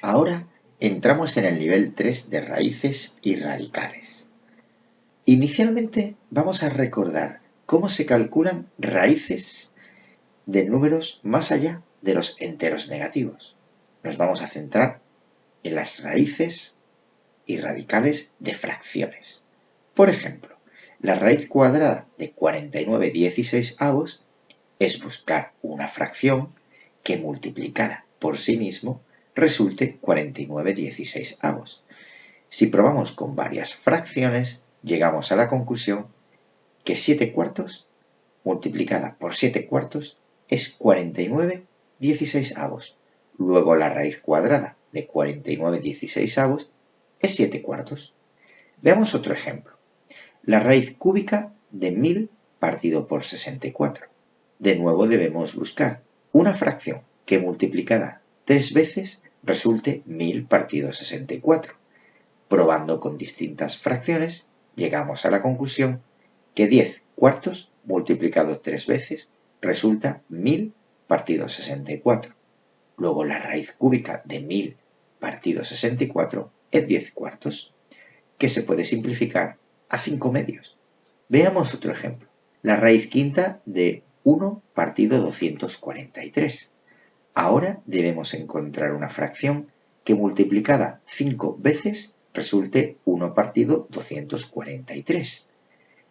Ahora entramos en el nivel 3 de raíces y radicales. Inicialmente vamos a recordar cómo se calculan raíces de números más allá de los enteros negativos. Nos vamos a centrar en las raíces y radicales de fracciones. Por ejemplo, la raíz cuadrada de 49/16 es buscar una fracción que multiplicada por sí mismo resulte 49/16. Si probamos con varias fracciones, llegamos a la conclusión que 7/4 multiplicada por 7/4 es 49/16. Luego la raíz cuadrada de 49/16 es 7/4. Veamos otro ejemplo. La raíz cúbica de 1000 partido por 64. De nuevo debemos buscar una fracción que multiplicada 3 veces resulte 1000 partido 64. Probando con distintas fracciones, llegamos a la conclusión que 10/4 multiplicado 3 veces resulta 1000 partido 64. Luego la raíz cúbica de 1000 partido 64 es 10/4, que se puede simplificar a 5 medios. Veamos otro ejemplo. La raíz quinta de 1 partido 243. Ahora debemos encontrar una fracción que multiplicada 5 veces resulte 1 partido 243.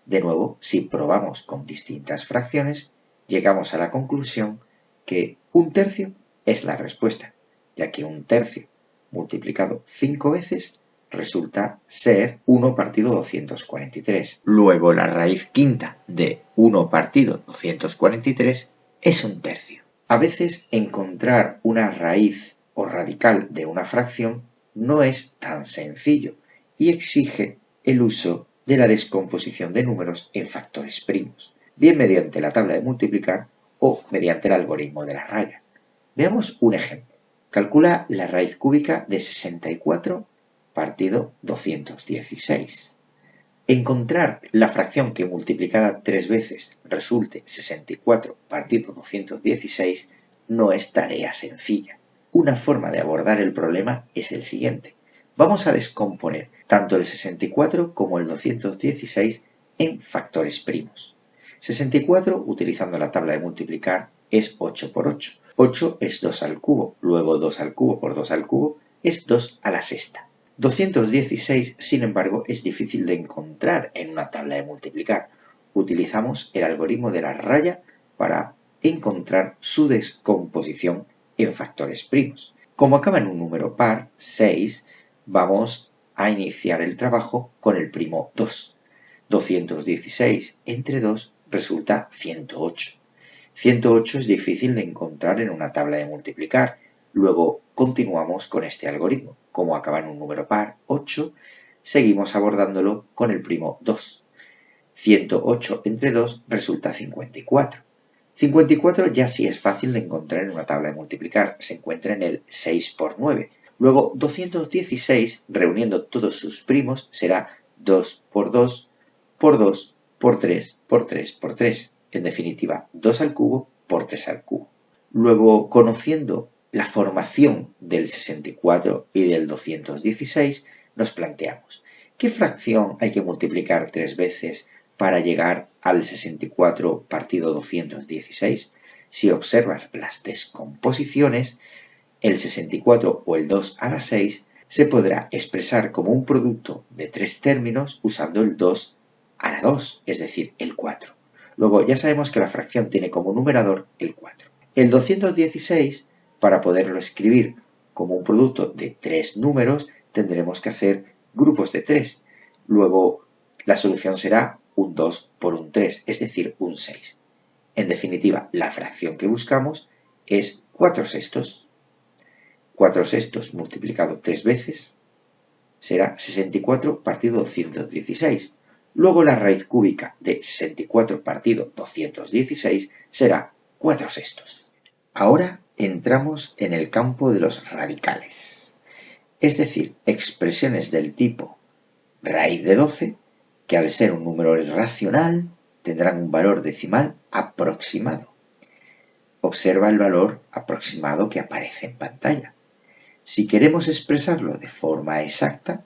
De nuevo, si probamos con distintas fracciones, llegamos a la conclusión que 1/3 es la respuesta, ya que 1/3 multiplicado 5 veces resulta ser 1 partido 243. Luego la raíz quinta de 1 partido 243 es 1/3. A veces encontrar una raíz o radical de una fracción no es tan sencillo y exige el uso de la descomposición de números en factores primos, bien mediante la tabla de multiplicar o mediante el algoritmo de la raya. Veamos un ejemplo. Calcula la raíz cúbica de 64 partido 216. Encontrar la fracción que multiplicada 3 veces resulte 64 partido 216 no es tarea sencilla. Una forma de abordar el problema es el siguiente. Vamos a descomponer tanto el 64 como el 216 en factores primos. 64, utilizando la tabla de multiplicar, es 8 por 8. 8 es 2 al cubo, luego 2 al cubo por 2 al cubo es 2 a la sexta. 216, sin embargo, es difícil de encontrar en una tabla de multiplicar. Utilizamos el algoritmo de la raya para encontrar su descomposición en factores primos. Como acaba en un número par, 6, vamos a iniciar el trabajo con el primo 2. 216 entre 2 resulta 108. 108 es difícil de encontrar en una tabla de multiplicar. Luego continuamos con este algoritmo. Como acaba en un número par, 8, seguimos abordándolo con el primo 2. 108 entre 2 resulta 54. 54 ya sí es fácil de encontrar en una tabla de multiplicar. Se encuentra en el 6 por 9. Luego 216, reuniendo todos sus primos, será 2 por 2 por 2 por 3 por 3 por 3. En definitiva, 2 al cubo por 3 al cubo. Luego, conociendo la formación del 64 y del 216, nos planteamos, ¿qué fracción hay que multiplicar 3 veces para llegar al 64 partido 216? Si observas las descomposiciones, el 64 o el 2 a la 6 se podrá expresar como un producto de 3 términos usando el 2 a la 2, es decir, el 4. Luego ya sabemos que la fracción tiene como numerador el 4. El 216, para poderlo escribir como un producto de 3 números, tendremos que hacer grupos de 3. Luego la solución será un 2 por un 3, es decir, un 6. En definitiva, la fracción que buscamos es 4/6. 4/6 multiplicado 3 veces será 64 partido 216. Luego la raíz cúbica de 64 partido 216 será 4/6. Ahora entramos en el campo de los radicales, es decir, expresiones del tipo raíz de 12, que al ser un número irracional tendrán un valor decimal aproximado. Observa el valor aproximado que aparece en pantalla. Si queremos expresarlo de forma exacta,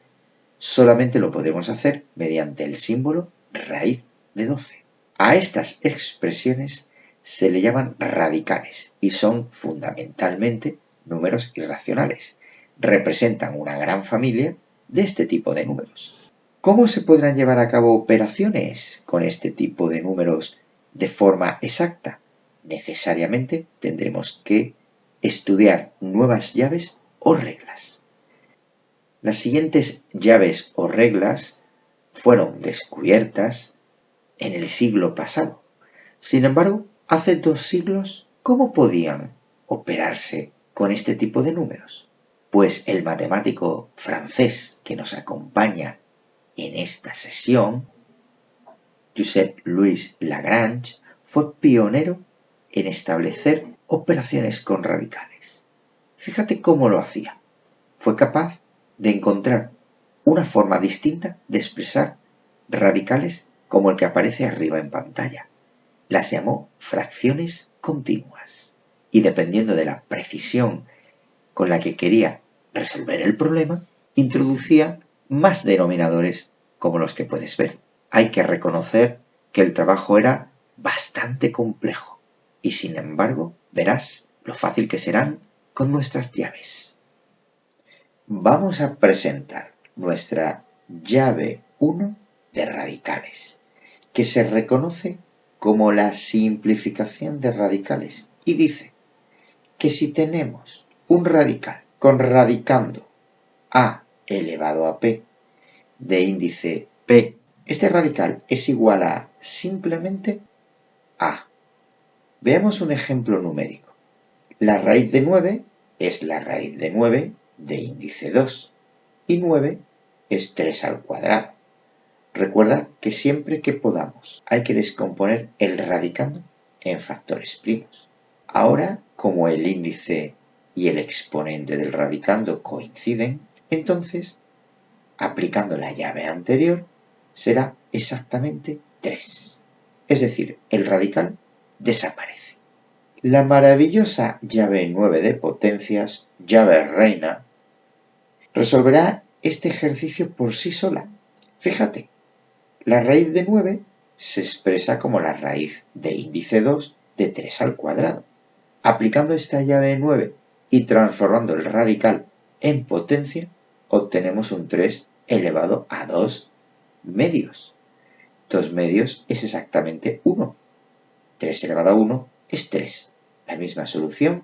solamente lo podemos hacer mediante el símbolo raíz de 12. A estas expresiones se le llaman radicales y son fundamentalmente números irracionales. Representan una gran familia de este tipo de números. ¿Cómo se podrán llevar a cabo operaciones con este tipo de números de forma exacta? Necesariamente tendremos que estudiar nuevas llaves o reglas. Las siguientes llaves o reglas fueron descubiertas en el siglo pasado. Sin embargo, hace 2 siglos, ¿cómo podían operarse con este tipo de números? Pues el matemático francés que nos acompaña en esta sesión, Joseph Louis Lagrange, fue pionero en establecer operaciones con radicales. Fíjate cómo lo hacía. Fue capaz de encontrar una forma distinta de expresar radicales como el que aparece arriba en pantalla. Las llamó fracciones continuas y dependiendo de la precisión con la que quería resolver el problema, introducía más denominadores como los que puedes ver. Hay que reconocer que el trabajo era bastante complejo y sin embargo verás lo fácil que serán con nuestras llaves. Vamos a presentar nuestra llave 1 de radicales, que se reconoce como la simplificación de radicales y dice que si tenemos un radical con radicando a elevado a p de índice p, este radical es igual a simplemente a. Veamos un ejemplo numérico. La raíz de 9 es la raíz de 9 de índice 2 y 9 es 3 al cuadrado. Recuerda que siempre que podamos hay que descomponer el radicando en factores primos. Ahora, como el índice y el exponente del radicando coinciden, entonces, aplicando la llave anterior, será exactamente 3. Es decir, el radical desaparece. La maravillosa llave 9 de potencias, llave reina, resolverá este ejercicio por sí sola. Fíjate, la raíz de 9 se expresa como la raíz de índice 2 de 3 al cuadrado. Aplicando esta llave 9 y transformando el radical en potencia, obtenemos un 3 elevado a 2 medios. 2 medios es exactamente 1. 3 elevado a 1 es 3. La misma solución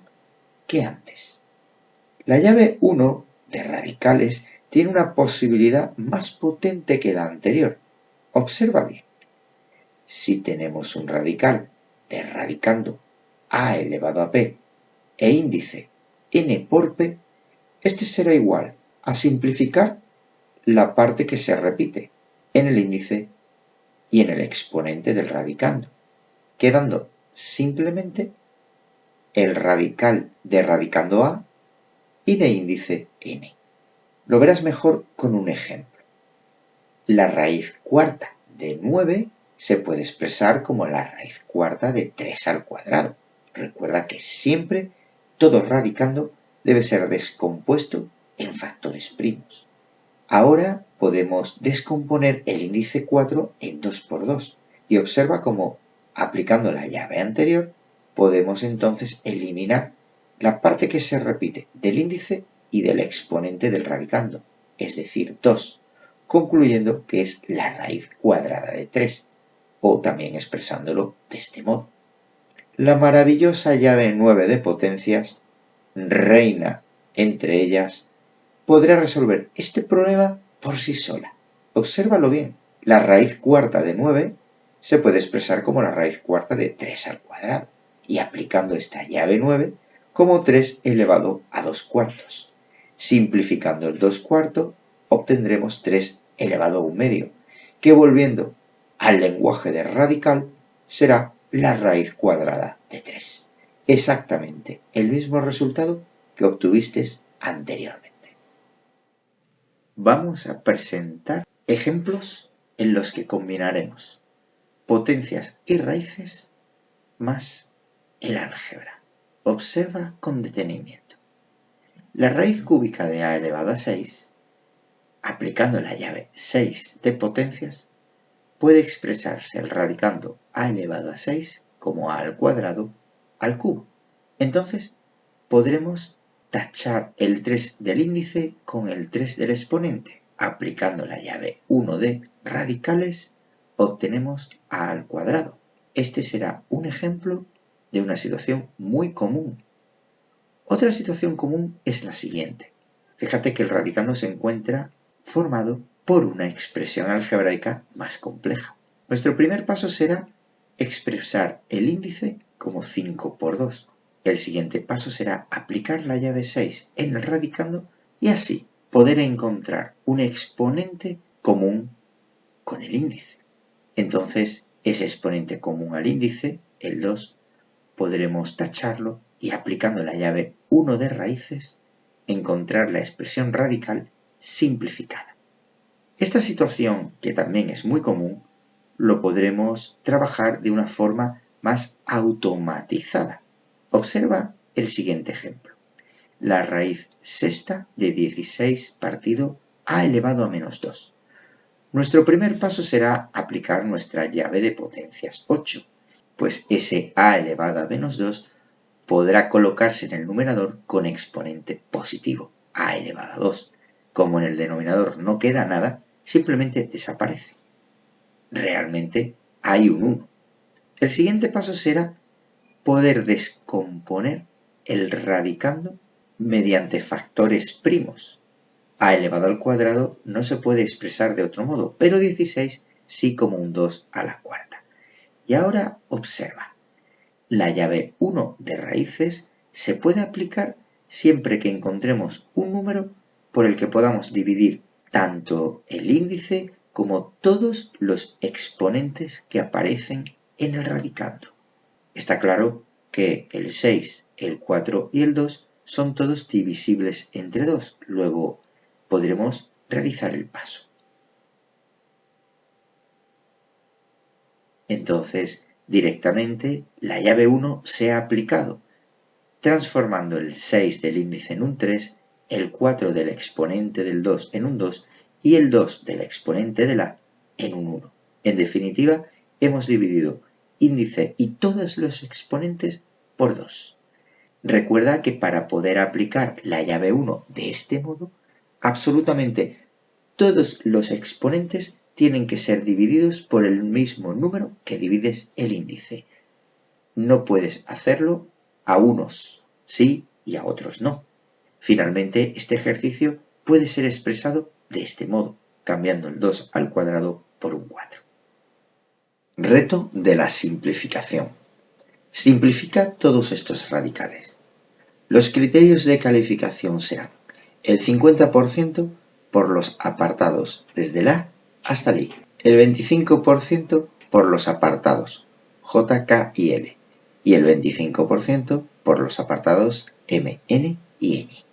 que antes. La llave 1 de radicales tiene una posibilidad más potente que la anterior. Observa bien. Si tenemos un radical de radicando a elevado a p e índice n por p, este será igual a simplificar la parte que se repite en el índice y en el exponente del radicando, quedando simplemente el radical de radicando a y de índice n. Lo verás mejor con un ejemplo. La raíz cuarta de 9 se puede expresar como la raíz cuarta de 3 al cuadrado. Recuerda que siempre todo radicando debe ser descompuesto en factores primos. Ahora podemos descomponer el índice 4 en 2 por 2 y observa cómo, aplicando la llave anterior, podemos entonces eliminar la parte que se repite del índice y del exponente del radicando, es decir, 2, concluyendo que es la raíz cuadrada de 3, o también expresándolo de este modo. La maravillosa llave 9 de potencias, reina entre ellas, podrá resolver este problema por sí sola. Obsérvalo bien. La raíz cuarta de 9 se puede expresar como la raíz cuarta de 3 al cuadrado y aplicando esta llave 9 como 3 elevado a 2 cuartos. Simplificando el 2 cuartos obtendremos 3 elevado a 1 medio, que volviendo al lenguaje de radical será la raíz cuadrada de 3. Exactamente el mismo resultado que obtuviste anteriormente. Vamos a presentar ejemplos en los que combinaremos potencias y raíces más el álgebra. Observa con detenimiento. La raíz cúbica de a elevado a 6, aplicando la llave 6 de potencias, puede expresarse radicando a elevado a 6 como a al cuadrado al cubo. Entonces, podremos tachar el 3 del índice con el 3 del exponente. Aplicando la llave 1 de radicales, obtenemos a al cuadrado. Este será un ejemplo de una situación muy común. Otra situación común es la siguiente. Fíjate que el radicando se encuentra formado por una expresión algebraica más compleja. Nuestro primer paso será expresar el índice como 5 por 2. El siguiente paso será aplicar la llave 6 en el radicando y así poder encontrar un exponente común con el índice. Entonces, ese exponente común al índice, el 2, podremos tacharlo y aplicando la llave 1 de raíces, encontrar la expresión radical simplificada. Esta situación, que también es muy común, lo podremos trabajar de una forma más automatizada. Observa el siguiente ejemplo. La raíz sexta de 16 partido a elevado a menos 2. Nuestro primer paso será aplicar nuestra llave de potencias 8, pues ese a elevado a menos 2 podrá colocarse en el numerador con exponente positivo, a elevado a 2. Como en el denominador no queda nada, simplemente desaparece. Realmente hay un 1. El siguiente paso será poder descomponer el radicando mediante factores primos. A elevado al cuadrado no se puede expresar de otro modo, pero 16 sí como un 2 a la cuarta. Y ahora observa. La llave 1 de raíces se puede aplicar siempre que encontremos un número por el que podamos dividir tanto el índice como todos los exponentes que aparecen en el radicando. Está claro que el 6, el 4 y el 2 son todos divisibles entre 2. Luego podremos realizar el paso. Entonces, directamente la llave 1 se ha aplicado, transformando el 6 del índice en un 3, el 4 del exponente del 2 en un 2 y el 2 del exponente del a en un 1. En definitiva, hemos dividido índice y todos los exponentes por 2. Recuerda que para poder aplicar la llave 1 de este modo, absolutamente todos los exponentes tienen que ser divididos por el mismo número que divides el índice. No puedes hacerlo a unos sí y a otros no. Finalmente, este ejercicio puede ser expresado de este modo, cambiando el 2 al cuadrado por un 4. Reto de la simplificación. Simplifica todos estos radicales. Los criterios de calificación serán el 50% por los apartados desde la hasta el i, el 25% por los apartados j, k y l y el 25% por los apartados m, n y ñ.